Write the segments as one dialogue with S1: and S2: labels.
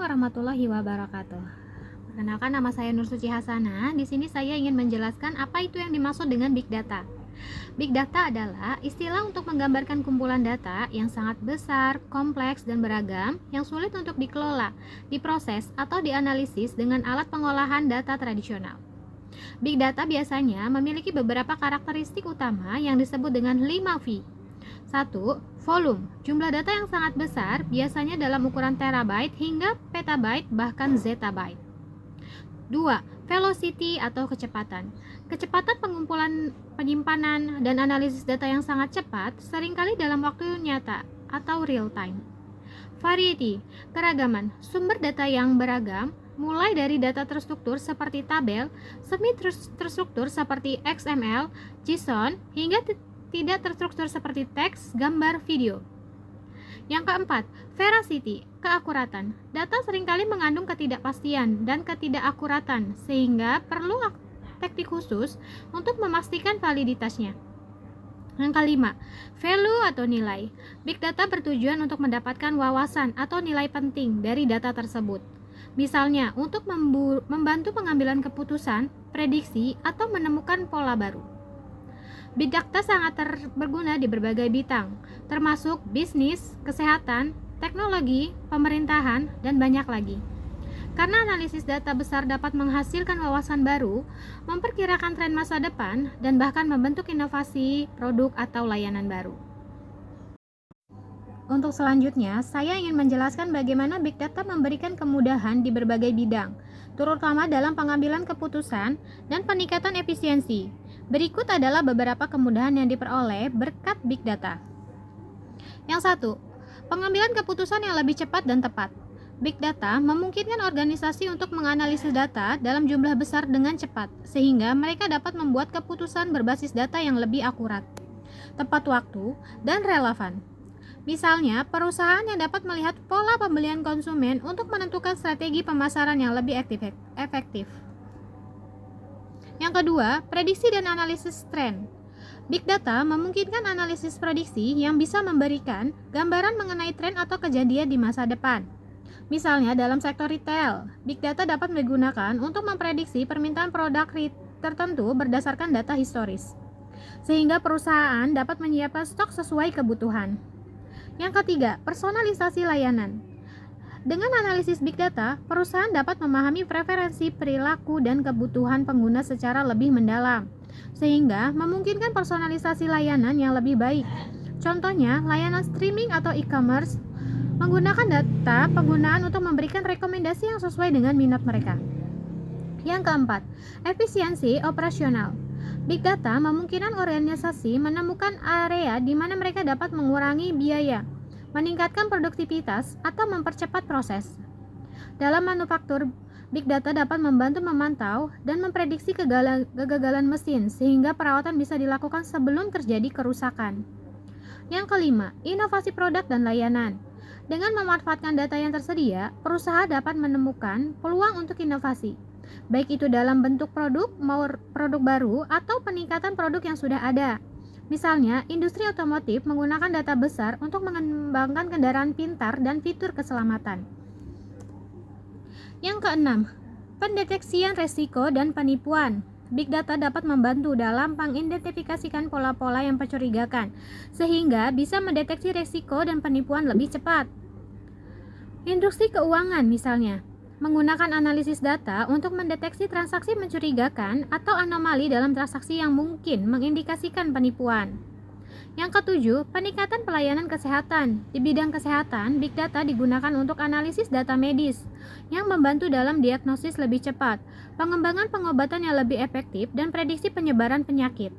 S1: warahmatullahi wabarakatuh. Perkenalkan, nama saya Nur Suci Hasanah. Di sini saya ingin menjelaskan apa itu yang dimaksud dengan Big Data. Big Data adalah istilah untuk menggambarkan kumpulan data yang sangat besar, kompleks, dan beragam yang sulit untuk dikelola, diproses, atau dianalisis dengan alat pengolahan data tradisional. Big Data biasanya memiliki beberapa karakteristik utama yang disebut dengan 5V. 1. Volume. Jumlah data yang sangat besar, biasanya dalam ukuran terabyte hingga petabyte bahkan zettabyte. 2. Velocity atau kecepatan. Kecepatan pengumpulan, penyimpanan, dan analisis data yang sangat cepat, seringkali dalam waktu nyata atau real time. Variety. Keragaman. Sumber data yang beragam, mulai dari data terstruktur seperti tabel, semi-terstruktur seperti XML, JSON, hingga tidak terstruktur seperti teks, gambar, video. Yang keempat, veracity, keakuratan. Data seringkali mengandung ketidakpastian dan ketidakakuratan, sehingga perlu teknik khusus untuk memastikan validitasnya. Yang kelima, value atau nilai. Big data bertujuan untuk mendapatkan wawasan atau nilai penting dari data tersebut. Misalnya, untuk membantu pengambilan keputusan, prediksi, atau menemukan pola baru. Big data sangat berguna di berbagai bidang, termasuk bisnis, kesehatan, teknologi, pemerintahan, dan banyak lagi. Karena analisis data besar dapat menghasilkan wawasan baru, memperkirakan tren masa depan, dan bahkan membentuk inovasi, produk, atau layanan baru. Untuk selanjutnya, saya ingin menjelaskan bagaimana Big Data memberikan kemudahan di berbagai bidang, terutama dalam pengambilan keputusan dan peningkatan efisiensi. Berikut adalah beberapa kemudahan yang diperoleh berkat Big Data. Yang 1. Pengambilan keputusan yang lebih cepat dan tepat. Big Data memungkinkan organisasi untuk menganalisis data dalam jumlah besar dengan cepat, sehingga mereka dapat membuat keputusan berbasis data yang lebih akurat, tepat waktu, dan relevan. Misalnya, perusahaan yang dapat melihat pola pembelian konsumen untuk menentukan strategi pemasaran yang lebih efektif. Yang kedua, prediksi dan analisis tren. Big Data memungkinkan analisis prediksi yang bisa memberikan gambaran mengenai tren atau kejadian di masa depan. Misalnya, dalam sektor retail, Big Data dapat digunakan untuk memprediksi permintaan produk tertentu berdasarkan data historis, sehingga perusahaan dapat menyiapkan stok sesuai kebutuhan. Yang ketiga, personalisasi layanan. Dengan analisis Big Data, perusahaan dapat memahami preferensi, perilaku, dan kebutuhan pengguna secara lebih mendalam, sehingga memungkinkan personalisasi layanan yang lebih baik. Contohnya, layanan streaming atau e-commerce menggunakan data penggunaan untuk memberikan rekomendasi yang sesuai dengan minat mereka. Yang keempat, efisiensi operasional. Big Data memungkinkan organisasi menemukan area di mana mereka dapat mengurangi biaya, meningkatkan produktivitas, atau mempercepat proses. Dalam manufaktur, Big Data dapat membantu memantau dan memprediksi kegagalan mesin sehingga perawatan bisa dilakukan sebelum terjadi kerusakan. Yang kelima, inovasi produk dan layanan. Dengan memanfaatkan data yang tersedia, perusahaan dapat menemukan peluang untuk inovasi, baik itu dalam bentuk produk baru atau peningkatan produk yang sudah ada. Misalnya, industri otomotif menggunakan data besar untuk mengembangkan kendaraan pintar dan fitur keselamatan. Yang keenam, pendeteksian resiko dan penipuan. Big Data dapat membantu dalam mengidentifikasikan pola-pola yang mencurigakan, sehingga bisa mendeteksi resiko dan penipuan lebih cepat. Industri keuangan misalnya, menggunakan analisis data untuk mendeteksi transaksi mencurigakan atau anomali dalam transaksi yang mungkin mengindikasikan penipuan. Yang ketujuh, peningkatan pelayanan kesehatan. Di bidang kesehatan, Big Data digunakan untuk analisis data medis yang membantu dalam diagnosis lebih cepat, pengembangan pengobatan yang lebih efektif, dan prediksi penyebaran penyakit.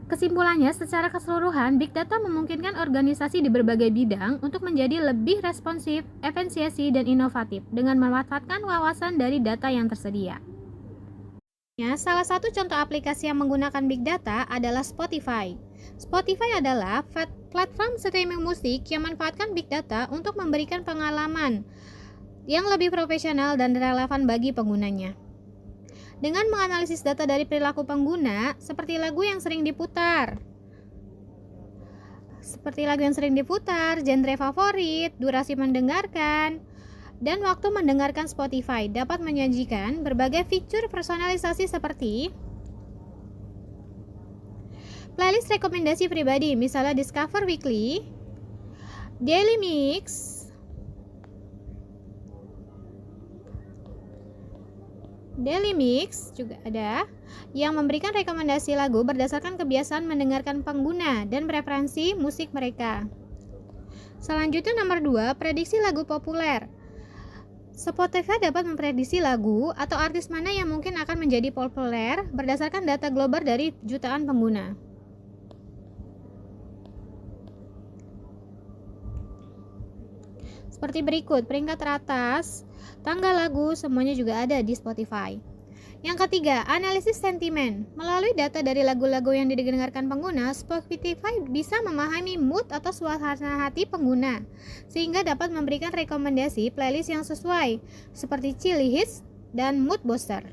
S1: Kesimpulannya, secara keseluruhan, Big Data memungkinkan organisasi di berbagai bidang untuk menjadi lebih responsif, efisiensi, dan inovatif dengan memanfaatkan wawasan dari data yang tersedia. Salah satu contoh aplikasi yang menggunakan Big Data adalah Spotify. Spotify adalah platform streaming musik yang memanfaatkan Big Data untuk memberikan pengalaman yang lebih profesional dan relevan bagi penggunanya. Dengan menganalisis data dari perilaku pengguna, seperti lagu yang sering diputar, genre favorit, durasi mendengarkan, dan waktu mendengarkan Spotify dapat menyajikan berbagai fitur personalisasi seperti playlist rekomendasi pribadi, misalnya Discover Weekly, Daily Mix juga ada, yang memberikan rekomendasi lagu berdasarkan kebiasaan mendengarkan pengguna dan preferensi musik mereka. Selanjutnya nomor 2, prediksi lagu populer. Spotify dapat memprediksi lagu atau artis mana yang mungkin akan menjadi populer berdasarkan data global dari jutaan pengguna. Seperti berikut, peringkat teratas, tanggal lagu, semuanya juga ada di Spotify. Yang ketiga, analisis sentimen. Melalui data dari lagu-lagu yang didengarkan pengguna, Spotify bisa memahami mood atau suasana hati pengguna, sehingga dapat memberikan rekomendasi playlist yang sesuai, seperti chill hits dan mood booster.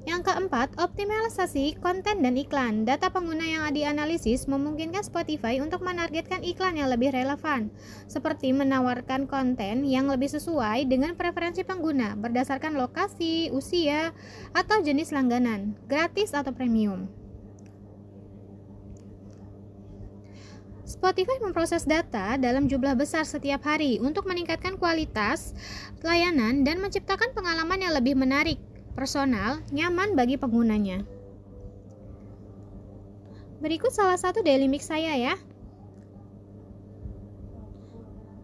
S1: Yang keempat, optimalisasi konten dan iklan. Data pengguna yang dianalisis memungkinkan Spotify untuk menargetkan iklan yang lebih relevan, seperti menawarkan konten yang lebih sesuai dengan preferensi pengguna berdasarkan lokasi, usia, atau jenis langganan, gratis atau premium. Spotify memproses data dalam jumlah besar setiap hari untuk meningkatkan kualitas layanan dan menciptakan pengalaman yang lebih menarik, personal, nyaman bagi penggunanya. Berikut salah satu daily mix saya ya.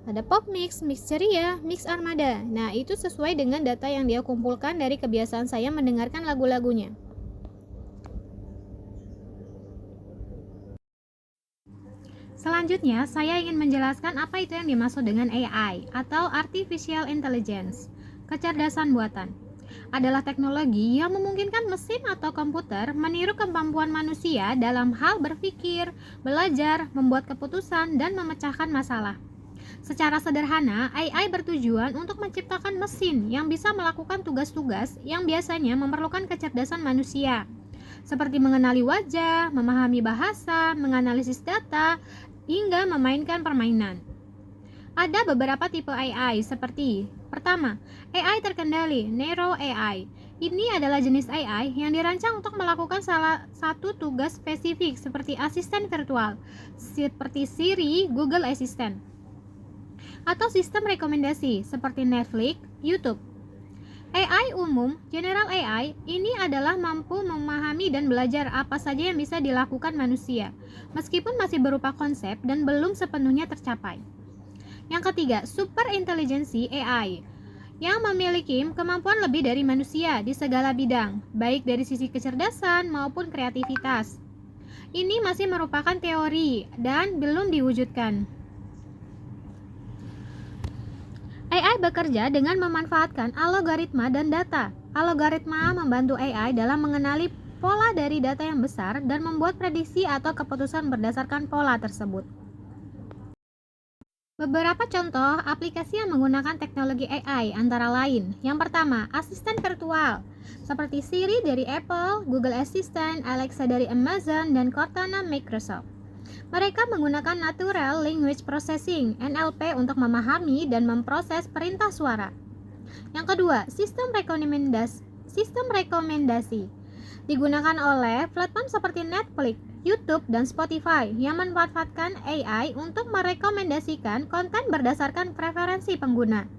S1: Ada pop mix, mix ceria, mix armada. Nah, itu sesuai dengan data yang dia kumpulkan dari kebiasaan saya mendengarkan lagu-lagunya. Selanjutnya, saya ingin menjelaskan apa itu yang dimaksud dengan AI atau Artificial Intelligence, kecerdasan buatan. Adalah teknologi yang memungkinkan mesin atau komputer meniru kemampuan manusia dalam hal berpikir, belajar, membuat keputusan, dan memecahkan masalah. Secara sederhana, AI bertujuan untuk menciptakan mesin yang bisa melakukan tugas-tugas yang biasanya memerlukan kecerdasan manusia, seperti mengenali wajah, memahami bahasa, menganalisis data, hingga memainkan permainan. Ada beberapa tipe AI seperti pertama, AI terkendali, Narrow AI. Ini adalah jenis AI yang dirancang untuk melakukan salah satu tugas spesifik seperti asisten virtual, seperti Siri, Google Assistant, atau sistem rekomendasi seperti Netflix, YouTube. AI umum, General AI, ini adalah mampu memahami dan belajar apa saja yang bisa dilakukan manusia, meskipun masih berupa konsep dan belum sepenuhnya tercapai. Yang ketiga, Super Intelligency AI, yang memiliki kemampuan lebih dari manusia di segala bidang, baik dari sisi kecerdasan maupun kreativitas. Ini masih merupakan teori dan belum diwujudkan. AI bekerja dengan memanfaatkan algoritma dan data. Algoritma membantu AI dalam mengenali pola dari data yang besar dan membuat prediksi atau keputusan berdasarkan pola tersebut. Beberapa contoh aplikasi yang menggunakan teknologi AI antara lain. Yang pertama, asisten virtual seperti Siri dari Apple, Google Assistant, Alexa dari Amazon, dan Cortana Microsoft. Mereka menggunakan Natural Language Processing (NLP) untuk memahami dan memproses perintah suara. Yang kedua, sistem rekomendasi digunakan oleh platform seperti Netflix, YouTube, dan Spotify yang memanfaatkan AI untuk merekomendasikan konten berdasarkan preferensi pengguna.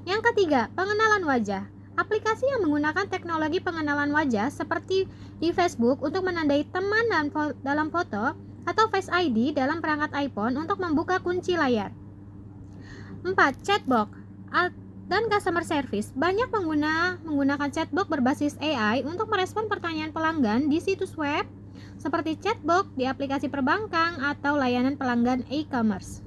S1: Yang ketiga, pengenalan wajah. Aplikasi yang menggunakan teknologi pengenalan wajah seperti di Facebook untuk menandai teman dalam foto atau Face ID dalam perangkat iPhone untuk membuka kunci layar. 4. Chatbot dan customer service. Banyak pengguna menggunakan chatbot berbasis AI untuk merespon pertanyaan pelanggan di situs web seperti chatbot di aplikasi perbankan atau layanan pelanggan e-commerce.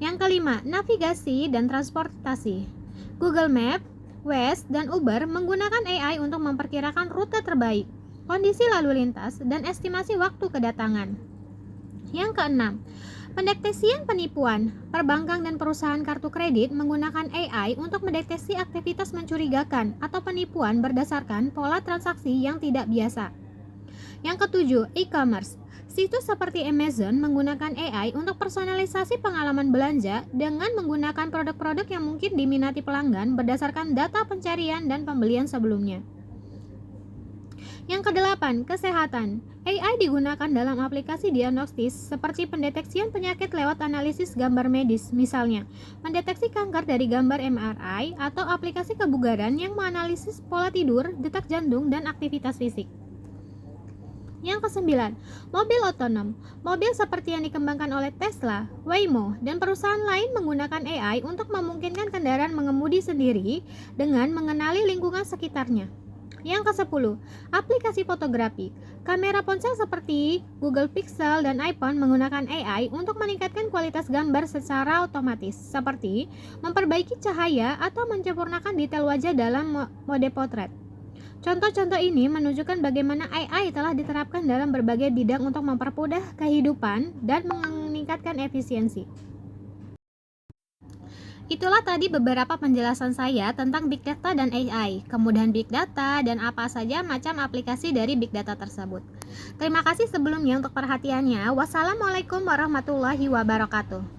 S1: Yang kelima, navigasi dan transportasi. Google Maps, Waze, dan Uber menggunakan AI untuk memperkirakan rute terbaik, kondisi lalu lintas, dan estimasi waktu kedatangan. Yang keenam, pendeteksian penipuan. Perbankan dan perusahaan kartu kredit menggunakan AI untuk mendeteksi aktivitas mencurigakan atau penipuan berdasarkan pola transaksi yang tidak biasa. Yang ketujuh, e-commerce. Situs seperti Amazon menggunakan AI untuk personalisasi pengalaman belanja dengan menggunakan produk-produk yang mungkin diminati pelanggan berdasarkan data pencarian dan pembelian sebelumnya. Yang kedelapan, kesehatan. AI digunakan dalam aplikasi diagnostis seperti pendeteksian penyakit lewat analisis gambar medis, misalnya mendeteksi kanker dari gambar MRI atau aplikasi kebugaran yang menganalisis pola tidur, detak jantung, dan aktivitas fisik. Yang kesembilan, mobil otonom. Mobil seperti yang dikembangkan oleh Tesla, Waymo, dan perusahaan lain menggunakan AI untuk memungkinkan kendaraan mengemudi sendiri dengan mengenali lingkungan sekitarnya. Yang ke-10, aplikasi fotografi. Kamera ponsel seperti Google Pixel dan iPhone menggunakan AI untuk meningkatkan kualitas gambar secara otomatis, seperti memperbaiki cahaya atau menyempurnakan detail wajah dalam mode potret. Contoh-contoh ini menunjukkan bagaimana AI telah diterapkan dalam berbagai bidang untuk mempermudah kehidupan dan meningkatkan efisiensi. Itulah tadi beberapa penjelasan saya tentang Big Data dan AI, kemudahan Big Data, dan apa saja macam aplikasi dari Big Data tersebut. Terima kasih sebelumnya untuk perhatiannya. Wassalamualaikum warahmatullahi wabarakatuh.